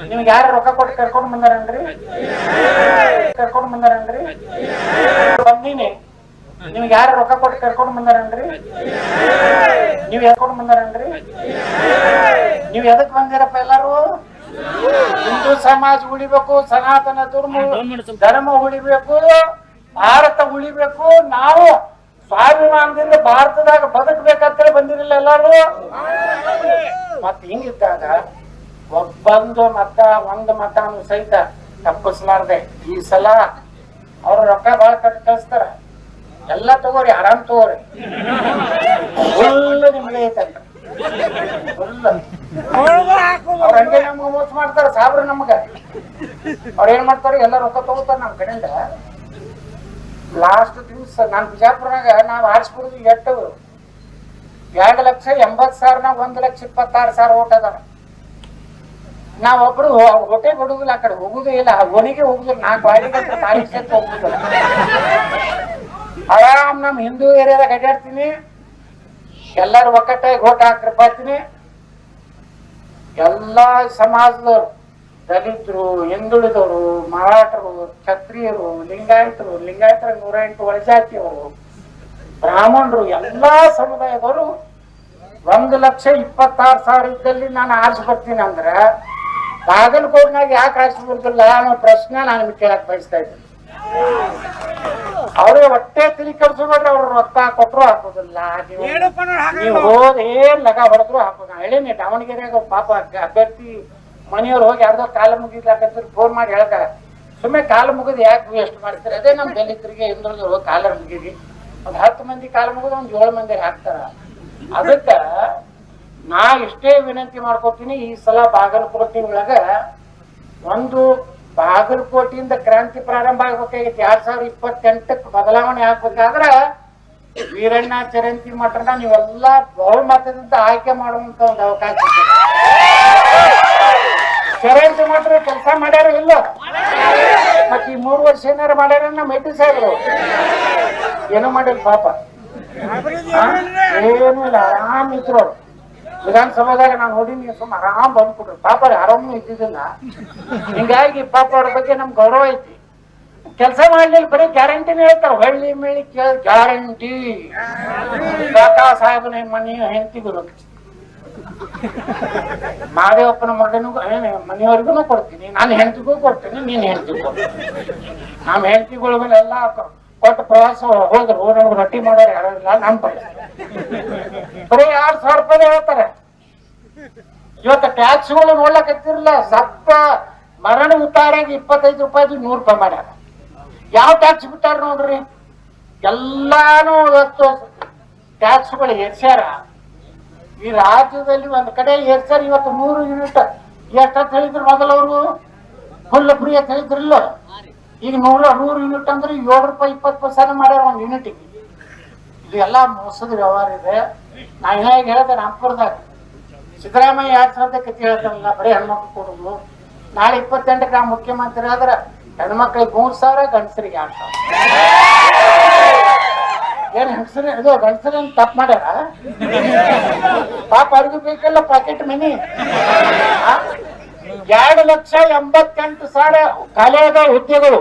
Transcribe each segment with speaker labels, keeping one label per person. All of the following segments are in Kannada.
Speaker 1: ನಿಮ್ಗೆ ಯಾರು ರೊಕ್ಕ ಕೊಟ್ಟು ಕರ್ಕೊಂಡ್ ಬಂದಾರನ್ರಿ? ಬಂದೀನಿ. ನಿಮ್ಗೆ ಯಾರು ರೊಕ್ಕ ಕೊಟ್ಟು ಕರ್ಕೊಂಡ್ ಬಂದಾರನ್ರಿ? ನೀವ್ ಹೇಳ್ಕೊಂಡ್ ಬಂದಾರನ್ರಿ? ನೀವ್ ಎದಕ್ ಬಂದಿರಪ್ಪ? ಎಲ್ಲಾರು ಹಿಂದೂ ಸಮಾಜ ಉಳಿಬೇಕು, ಸನಾತನ ಧರ್ಮ ಉಳಿಬೇಕು, ಭಾರತ ಉಳಿಬೇಕು, ನಾವು ಸ್ವಾಭಿಮಾನದಿಂದ ಭಾರತದಾಗ ಬದುಕಬೇಕಂತೇಳಿ ಬಂದಿರಲಿಲ್ಲ ಎಲ್ಲಾರು. ಮತ್ ಹಿಂಗಿದ್ದಾಗ ಒಂದು ಮತ ಸಹಿತ ತಪ್ಪಿಸ್ಲಾರ್ದೆ ಈ ಸಲ ಅವ್ರ ರೊಕ್ಕ ಬಾಳ ಕಟ್ ಕಳಿಸ್ತಾರ. ಎಲ್ಲ ತಗೋರಿ, ಆರಾಮ್ ತಗೋರಿ, ಫುಲ್ ನಿಮ್ಗೆ ಐತಂತ. ಅವ್ರ ಹಂಗೆ ನಮ್ಗ ಮೋಸ ಮಾಡ್ತಾರ ಸಾಬ್ರ. ನಮ್ಗ ಅವ್ರ ಏನ್ ಮಾಡ್ತಾರ, ಎಲ್ಲ ರೊಕ್ಕ ತಗೋತಾರ ನಮ್ ಕಡೆಯಿಂದ. ಲಾಸ್ಟ್ ದಿವ್ಸ ನಾನ್ ಬಿಜಾಪುರನಾಗ ನಾವ್ ಆರಿಸ್ಬಿಡುದು ಎಷ್ಟು 2,80,000 1,20,000 ಓಟ್ ಅದಾರ. ನಾವೊಬ್ರು ಹೊಟ್ಟೆ ಬಿಡುದಿಲ್ಲ, ಆ ಕಡೆ ಹೋಗುದೇ ಇಲ್ಲ, ಒಣಿಗೆ ಹೋಗುದಿಲ್ಲ, 4 ಬಾಡಿಗೆ ತಾರೀಖ್ ಸೆತ್ ಹೋಗುದಿಲ್ಲ. ಆರಾಮ್ ನಮ್ ಹಿಂದೂ ಏರಿಯಾದಾಗ ಅಡ್ಡಾಡ್ತೀನಿ, ಎಲ್ಲಾರು ಒಕ್ಕಟ್ಟಾಗಿ ಓಟ್ ಹಾಕ್ರಪಾತೀನಿ. ಎಲ್ಲಾ ಸಮಾಜದವ್ರು, ದಲಿತರು, ಹಿಂದುಳಿದವರು, ಮರಾಠರು, ಕ್ಷತ್ರಿಯರು, ಲಿಂಗಾಯತರು 108 ಒಳಜಾತಿಯವರು, ಬ್ರಾಹ್ಮಣರು, ಎಲ್ಲಾ ಸಮುದಾಯದವರು 1,26,000 ಇದ್ದಲ್ಲಿ ನಾನು ಆರಿಸಿ ಬರ್ತೀನಿ ಅಂದ್ರ ಬಾಗಲಕೋಟ್ನಾಗ ಯಾಕೆ ಆರಿಸಿ ಬರ್ತಿಲ್ಲ ಅನ್ನೋ ಪ್ರಶ್ನೆ ನಾನು ನಿಮ್ಗೆ ಕೇಳಕ್ ಬಯಸ್ತಾ ಇದ್ದೀನಿ. ಅವ್ರಿಗೆ ಹೊಟ್ಟೆ ತಿಳಿ ಕಳ್ಸೋಡ್ರಿ, ಅವ್ರು ರೊಕ್ಕ ಕೊಟ್ಟರು ಹಾಕೋದಿಲ್ಲ, ನೀವು ಹೋದ್ ಏನ್ ಲಗ ಹೊಡೆದ್ರು ಹಾಕೋದ. ಹೇಳೀನಿ, ದಾವಣಗೆರೆಯಾಗ ಪಾಪ ಅಭ್ಯರ್ಥಿ ಮನೆಯವ್ರು ಹೋಗಿ ಯಾರ್ದೋ ಕಾಲ ಮುಗಿದ್ಲಾಕಂತ ಫೋನ್ ಮಾಡಿ ಹೇಳ್ತಾರೆ, ಸುಮ್ಮನೆ ಕಾಲ ಮುಗಿದು ಯಾಕೆ ವೇಸ್ಟ್ ಮಾಡ್ತಾರೆ? ಅದೇ ನಮ್ ದಲಿತರಿಗೆ ಹಿಂದುಳಿದ್ರು ಹೋಗಿ ಕಾಲ ಮುಗಿದಿ, ಒಂದ್ 10 ಮಂದಿ ಕಾಲ ಮುಗಿದು ಒಂದ್ 7 ಮಂದಿ ಹಾಕ್ತಾರ. ಅದಕ್ಕ ನಾ ಇಷ್ಟೇ ವಿನಂತಿ ಮಾಡ್ಕೊತೀನಿ, ಈ ಸಲ ಬಾಗಲಕೋಟೆ ಒಳಗ ಒಂದು ಬಾಗಲಕೋಟೆಯಿಂದ ಕ್ರಾಂತಿ ಪ್ರಾರಂಭ ಆಗ್ಬೇಕಾಗಿತ್ತು. 2028ಕ್ಕೆ ಬದಲಾವಣೆ ಆಗ್ಬೇಕಾದ್ರ ವೀರಣ್ಣ ಚರಂತಿ ಮಠನ ನೀವೆಲ್ಲಾ ಬಹುಮತದಿಂದ ಆಯ್ಕೆ ಮಾಡುವಂತ ಒಂದು ಅವಕಾಶ ಇದೆ. ಚರಂತಿ ಮಠ ಕೆಲಸ ಮಾಡ್ಯಾರ ಇಲ್ಲ, ಮತ್ತ ಈ 3 ವರ್ಷ ಏನಾರು ಮಾಡ್ಯಾರ ನಮ್ಮ ಹೆಡ್ಡಿ ಸಾಹೇಬರು ಏನೋ ಮಾಡಿಲ್ಲ ಪಾಪ, ಏನು ಇಲ್ಲ, ಆರಾಮ್ ಇದ್ರು. ವಿಧಾನಸಭಾದಾಗ ನಾನು ನೋಡಿನಿ, ಸುಮ್ಮ ಆರಾಮ್ ಬಂದ್ಬಿಟ್ರು. ಪಾಪ ಆರಾಮೂ ಇದ್ದಿದ್ದಿಲ್ಲ. ಹಿಂಗಾಗಿ ಪಾಪ ಅವ್ರ ಬಗ್ಗೆ ನಮ್ ಗೌರವ ಐತಿ. ಕೆಲಸ ಮಾಡ್ಲಿಲ್ಲ, ಬರೀ ಗ್ಯಾರಂಟಿನೇ ಹೇಳ್ತಾರ. ಹಳ್ಳಿ ಮೇಳಿ ಗ್ಯಾರಂಟಿ. ಕಾಕಾ ಸಾಹೇಬನ ಮನೆ ಹೆಂಡತಿಗೂ ಮಾದೇವಪ್ಪನ ಮಗನಿಗೂ ಮನೆಯವ್ರಿಗೂ ಕೊಡ್ತೀನಿ, ನಾನು ಹೆಂಡತಿಗೂ ಕೊಡ್ತೀನಿ, ನೀನ್ ಹೆಂಡತಿಗೂ ಕೊಡ್ತೀನಿ. ನಮ್ಮ ಹೆಂಡತಿಗಳ ಮೇಲೆ ಎಲ್ಲ ಕೊಟ್ಟು ಪ್ರವಾಸ ಹೋದ್ರು, ನಮ್ಗೆ ರೊಟ್ಟಿ ಮಾಡೋರು ಯಾರಿಲ್ಲ. ನಮ್ ಬರೀ 2,000 ರೂಪಾಯಿ ಹೇಳ್ತಾರೆ. ಇವತ್ತು ಟ್ಯಾಕ್ಸ್ಗಳು ನೋಡ್ಲಕತ್ತಿರಲ್ಲ, ಸಪ್ಪ ಮರಣ ಉತ್ತಾರಾಗಿ 25 ರೂಪಾಯಿ 100 ರೂಪಾಯಿ ಮಾಡ್ಯಾರ. ಯಾವ ಟ್ಯಾಕ್ಸ್ ಬಿಟ್ಟಾರ ನೋಡ್ರಿ, ಎಲ್ಲಾನು ಇವತ್ತು ಟ್ಯಾಕ್ಸ್ಗಳು ಏರ್ಸ್ಯಾರ. ಈ ರಾಜ್ಯದಲ್ಲಿ ಒಂದ್ ಕಡೆ ಏರ್ಸ್ಯಾರ. ಇವತ್ತು 100 ಯೂನಿಟ್ ಎಷ್ಟಂತ ಹೇಳಿದ್ರು ಮೊದಲವ್ರು, ಫುಲ್ ಫ್ರೀ ಅಂತ ಹೇಳಿದ್ರಿಲ್ಲ. ಈಗ 100 ಯೂನಿಟ್ ಅಂದ್ರೆ 7 ರೂಪಾಯಿ 20 ಪೈಸೆ ಮಾಡ್ಯಾರ ಒಂದ್ ಯೂನಿಟ್ಗೆ. ಇದು ಎಲ್ಲಾ ಮೋಸದ ವ್ಯವಹಾರ ಇದೆ. ನಾ ಹೇಗೆ ಹೇಳ್ದೆ, ರಾಮ್ಪುರದಾಗ ಸಿದ್ದರಾಮಯ್ಯ 2000 ಕತ್ತಿ ಹೇಳ್ತಾನಲ್ಲ, ಬರೀ ಹೆಣ್ಮಕ್ಳು ಕೊಡುದು. ನಾಳೆ 28ಕ್ಕೆ ನಾವು ಮುಖ್ಯಮಂತ್ರಿ ಆದ್ರ ಹೆಣ್ಮಕ್ಳಿಗೆ 3,000, ಗಂಡಸರಿಗೆ 2,000. ಏನ್ ಹೆಂಗಸರಿ ಇದು ಗಂಡಸರಿ ತಪ್ಪು ಮಾಡ್ಯಾರ? ಪಾಪ ಅವ್ರಿಗೂ ಬೇಕಲ್ಲ ಪಾಕೆಟ್ ಮನಿ. 2,88,000 ಖಾಲಿ ಆದ ಹುದ್ದೆಗಳು.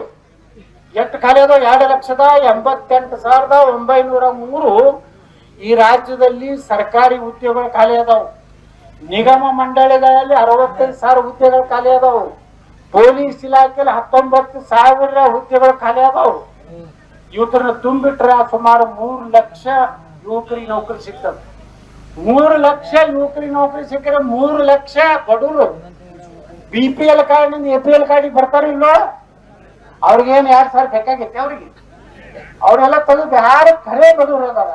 Speaker 1: ಎಷ್ಟು ಖಾಲಿ ಅದಾವ? 2,88,903 ಈ ರಾಜ್ಯದಲ್ಲಿ ಸರ್ಕಾರಿ ಹುದ್ದೆಗಳು ಖಾಲಿ ಅದಾವು. ನಿಗಮ ಮಂಡಳಿಗಳಲ್ಲಿ 65,000 ಹುದ್ದೆಗಳು ಖಾಲಿ ಅದಾವು. ಪೊಲೀಸ್ ಇಲಾಖೆಯಲ್ಲಿ 19,000 ಹುದ್ದೆಗಳು ಖಾಲಿ ಅದಾವು. ಇವತ್ತನ್ನ ತುಂಬಿಟ್ರ ಸುಮಾರು 3 ಲಕ್ಷ ಯುವಕರಿಗೆ ನೌಕರಿ ಸಿಗ್ತದೆ. 3 ಲಕ್ಷ ಯುವಕರಿಗೆ ನೌಕರಿ ಸಿಕ್ಕರೆ 3 ಲಕ್ಷ ಬಡವರು BPL ಕಾರ್ಡ್ನಿಂದ APL ಕಾರ್ಡಿಗೆ ಬರ್ತಾರ ಇಲ್ಲೋ? ಅವ್ರಿಗೇನು 2,000 ಬೇಕಾಗೈತೆ ಅವ್ರಿಗೆ? ಅವ್ರೆಲ್ಲ ತೆಗೆದು ಯಾರು ಖರೆ ಬಡವರು ಅದಾರ,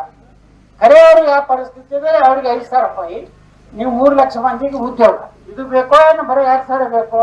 Speaker 1: ಖರೆ ಅವ್ರಿಗೆ ಯಾವ ಪರಿಸ್ಥಿತಿ ಇದೆ, ಅವ್ರಿಗೆ 5,000 ರೂಪಾಯಿ. ನೀವು 3 ಲಕ್ಷ ಮಂದಿಗೆ ಉದ್ಯೋಗ. ಇದು ಬೇಕೋ ಏನು ಬರೀ 2,000 ಬೇಕೋ?